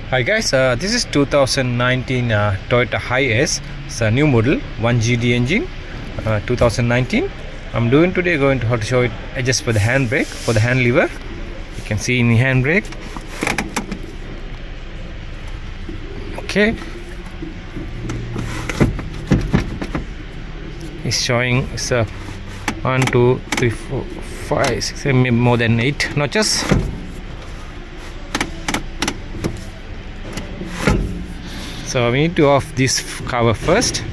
Hi guys, this is 2019 Toyota Hiace. It's a new model, 1GD engine, 2019. I'm going to how to show it adjust for the handbrake, for the hand lever. You can see in the handbrake. Okay, it's showing it's a 1, 2, 3, 4, 5, 6, maybe more than 8 notches. So we need to off this cover first.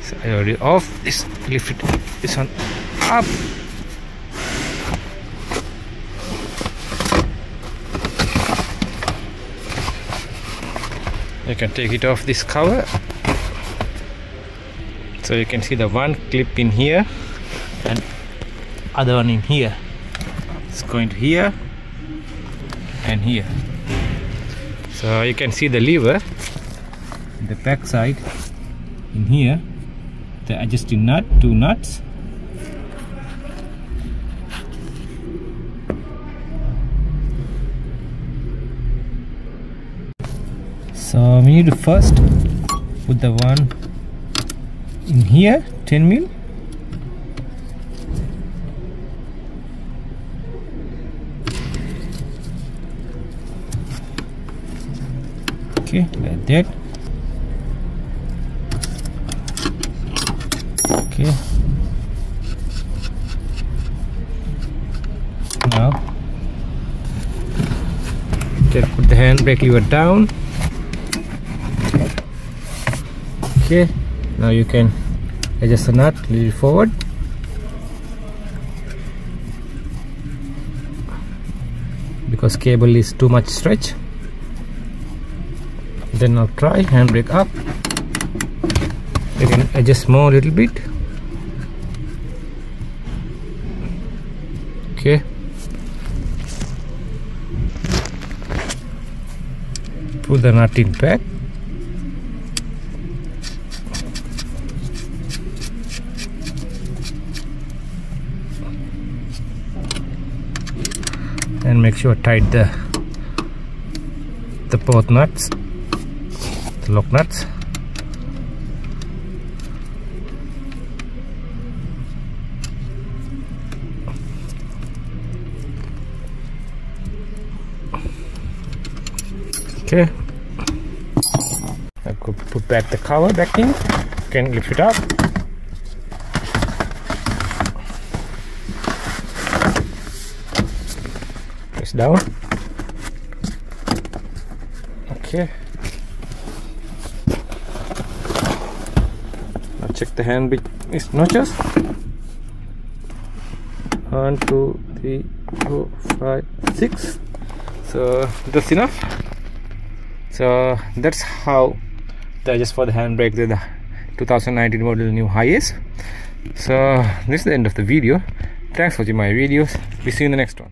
So I already off this, lift it, this one up. You can take it off this cover. So you can see the one clip in here and other one in here. It's going to here and here. So you can see the lever, the back side in here, the adjusting nut, 2 nuts. So we need to first put the one in here, 10 mil. Okay, like that. Okay, now okay, put the handbrake lever down. Okay, now you can adjust the nut a little forward. Because cable is too much stretch. Then I'll try handbrake up. You can adjust more a little bit. Okay, put the nut in back. And make sure tight the both nuts, the lock nuts. Okay, I could put back the cover back in. You can lift it up. Press down. Okay. Now check the handbrake is notches. 1, 2, 3, 4, 5, 6. So that's enough. So that's how the adjust for the handbrake, the 2019 model new Hiace. So this is the end of the video. Thanks for watching my videos. We see you in the next one.